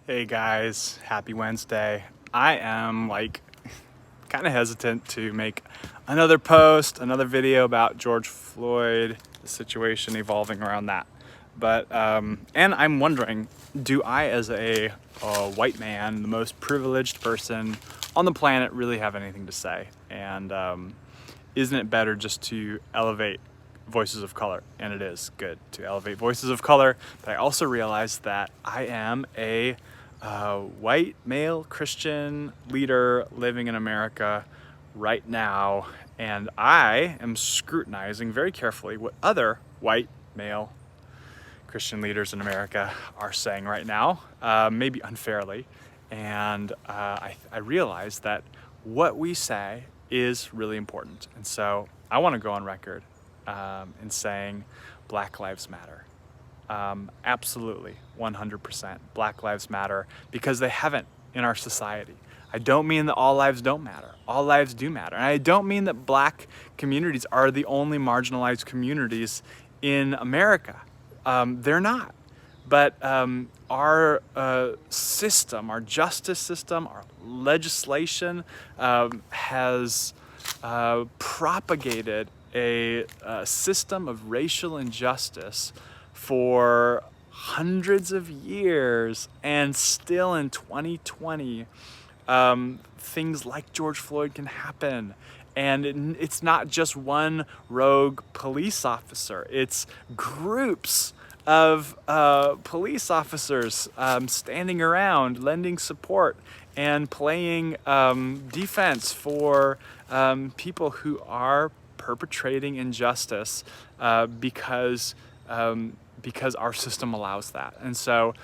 Hey guys, happy Wednesday. I am kind of hesitant to make another post, another video about George Floyd, the situation evolving around that. But, and I'm wondering, do I as a white man, the most privileged person on the planet, really have anything to say? And isn't it better just to elevate voices of color? And it is good to elevate voices of color, but I also realize that I am a white male Christian leader living in America right now, and I am scrutinizing very carefully what other white male Christian leaders in America are saying right now, maybe unfairly. And I realize that what we say is really important. And so I want to go on record in saying Black Lives Matter. Absolutely, 100%. Black Lives Matter because they haven't in our society. I don't mean that all lives don't matter. All lives do matter. And I don't mean that black communities are the only marginalized communities in America. They're not. But our system, our justice system, our legislation has propagated a system of racial injustice for hundreds of years, and still in 2020, things like George Floyd can happen. And it's not just one rogue police officer, it's groups of police officers standing around, lending support, and playing defense for people who are perpetrating injustice because our system allows that. And so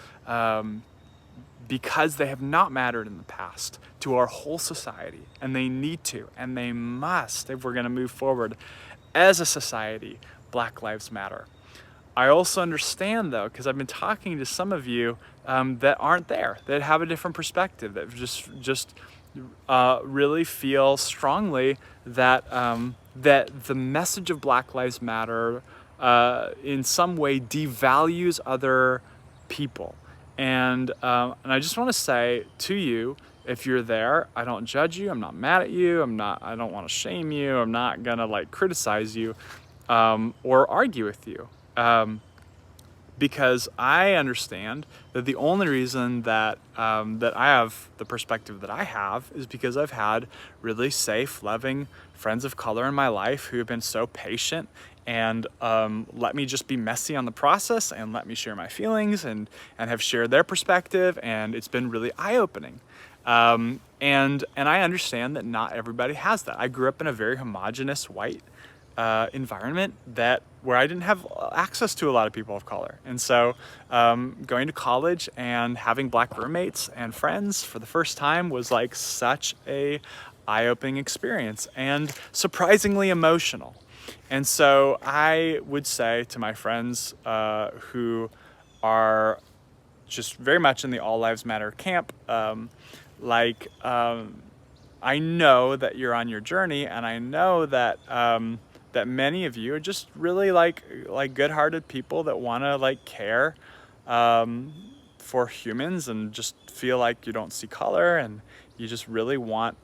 because they have not mattered in the past to our whole society, and they need to, and they must, if we're going to move forward as a society, Black Lives Matter. I also understand, though, because I've been talking to some of you that aren't there, that have a different perspective, that just really feel strongly that that the message of Black Lives Matter in some way devalues other people. And I just want to say to you, if you're there, I don't judge you. I'm not mad at you. I don't want to shame you. I'm not gonna criticize you or argue with you. Because I understand that the only reason that that I have the perspective that I have is because I've had really safe, loving friends of color in my life who have been so patient and let me just be messy on the process and let me share my feelings and have shared their perspective, and it's been really eye-opening. And I understand that not everybody has that. I grew up in a very homogenous white environment where I didn't have access to a lot of people of color. And so going to college and having black roommates and friends for the first time was like such a eye-opening experience and surprisingly emotional. And so I would say to my friends who are just very much in the All Lives Matter camp, I know that you're on your journey, and I know that that many of you are just really like good-hearted people that want to care for humans and just feel like you don't see color, and you just really want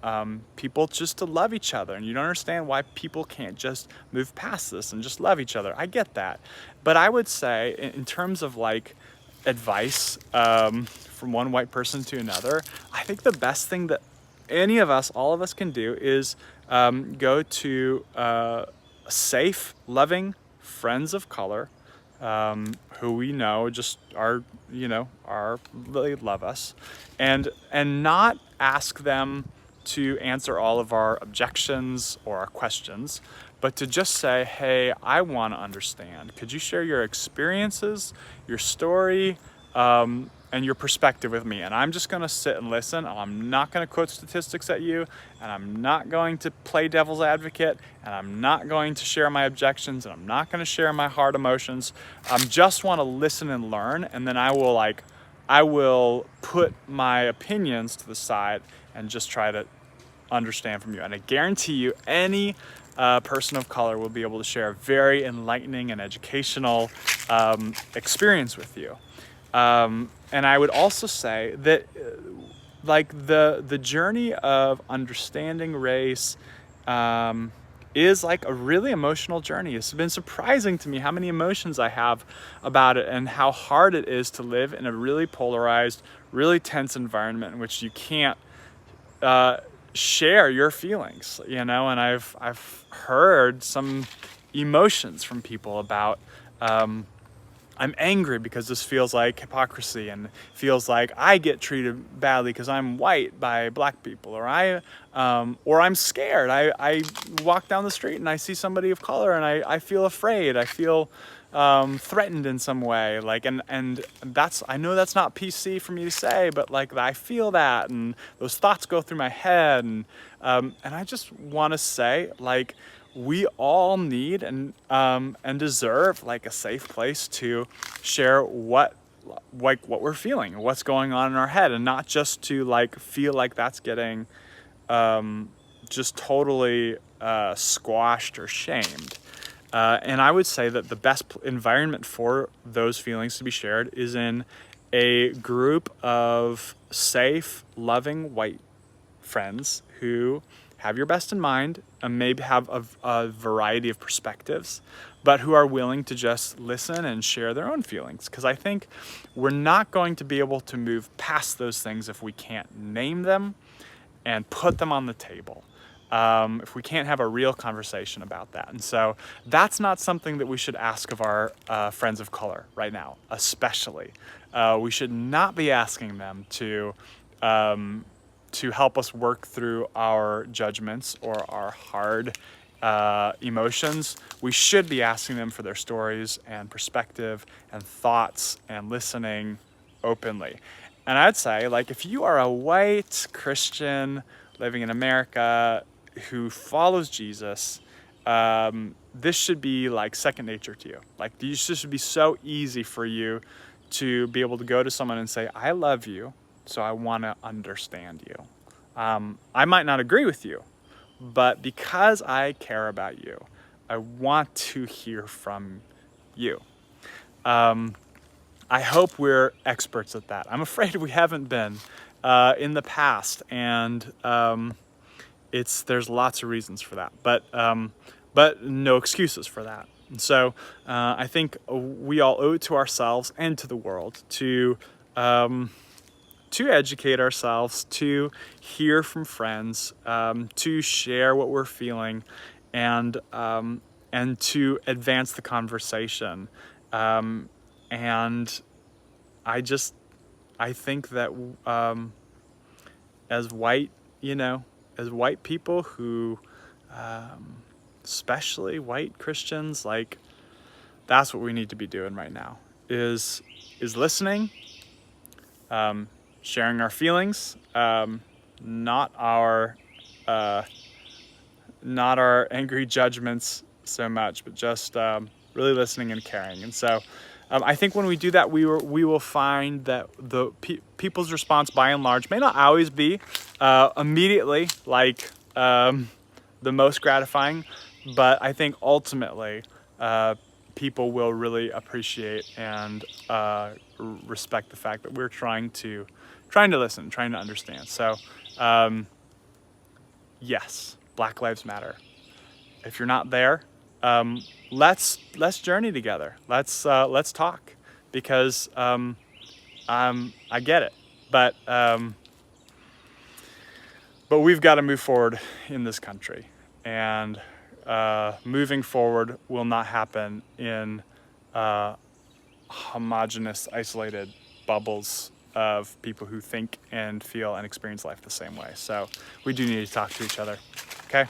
people just to love each other, and you don't understand why people can't just move past this and just love each other. I get that. But I would say in terms of advice from one white person to another, I think the best thing that all of us can do is go to safe, loving friends of color who we know just are really love us, and not ask them to answer all of our objections or our questions, but to just say, hey, I want to understand. Could you share your experiences, your story, and your perspective with me? And I'm just going to sit and listen. I'm not going to quote statistics at you, and I'm not going to play devil's advocate, and I'm not going to share my objections, and I'm not going to share my hard emotions. I just want to listen and learn, and then I will put my opinions to the side and just try to understand from you. And I guarantee you, any person of color will be able to share a very enlightening and educational experience with you. And I would also say that like the journey of understanding race is like a really emotional journey. It's been surprising to me how many emotions I have about it, and how hard it is to live in a really polarized, really tense environment in which you can't share your feelings, you know. And I've heard some emotions from people about I'm angry because this feels like hypocrisy, and feels like I get treated badly because I'm white by black people, or I'm scared. I walk down the street and I see somebody of color and I feel afraid. I feel threatened in some way. Like, and that's, I know that's not PC for me to say, but like I feel that, and those thoughts go through my head, and I just want to say, like, we all need and deserve like a safe place to share what we're feeling, what's going on in our head, and not just to like feel like that's getting just totally squashed or shamed. And I would say that the best environment for those feelings to be shared is in a group of safe, loving white friends who have your best in mind and maybe have a variety of perspectives, but who are willing to just listen and share their own feelings. Because I think we're not going to be able to move past those things if we can't name them and put them on the table. If we can't have a real conversation about that. And so that's not something that we should ask of our friends of color right now, especially. We should not be asking them to help us work through our judgments or our hard emotions. We should be asking them for their stories and perspective and thoughts and listening openly. And I'd say, like, if you are a white Christian living in America who follows Jesus, this should be like second nature to you. Like, this should be so easy for you to be able to go to someone and say, I love you, so I want to understand you. I might not agree with you, but because I care about you, I want to hear from you. I hope we're experts at that. I'm afraid we haven't been in the past, and there's lots of reasons for that, but no excuses for that. And so I think we all owe it to ourselves and to the world to educate ourselves, to hear from friends, to share what we're feeling, and to advance the conversation. And I think that as white, as white people who, especially white Christians, like, that's what we need to be doing right now, is listening, sharing our feelings, not our angry judgments so much, but just really listening and caring. And so I think when we do that, we will find that the people's response, by and large, may not always be immediately like the most gratifying, but I think ultimately people will really appreciate and respect the fact that we're trying to listen, trying to understand. So yes, Black Lives Matter. If you're not there, let's journey together. Let's talk, because I get it, but we've got to move forward in this country, and moving forward will not happen in homogenous, isolated bubbles of people who think and feel and experience life the same way. So we do need to talk to each other. Okay,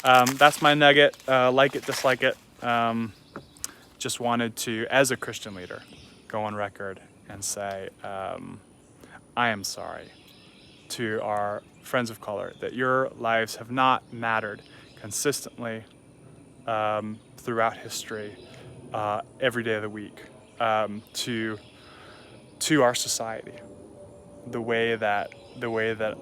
that's my nugget. Like it, dislike it. Just wanted to, as a Christian leader, go on record and say, I am sorry to our friends of color that your lives have not mattered consistently throughout history, every day of the week, to our society, the way that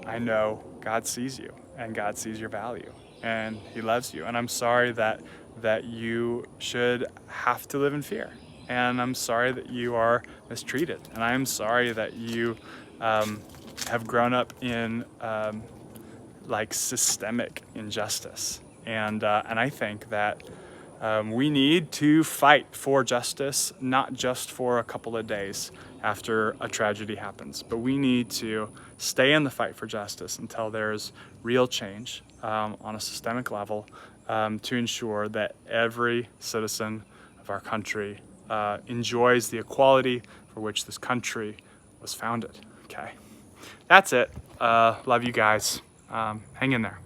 I know God sees you, and God sees your value, and He loves you. And I'm sorry that you should have to live in fear. and I'm sorry that you are mistreated, and I am sorry that you have grown up in like systemic injustice. And I think that we need to fight for justice, not just for a couple of days after a tragedy happens, but we need to stay in the fight for justice until there's real change on a systemic level to ensure that every citizen of our country enjoys the equality for which this country was founded. Okay, that's it. Love you guys. Hang in there.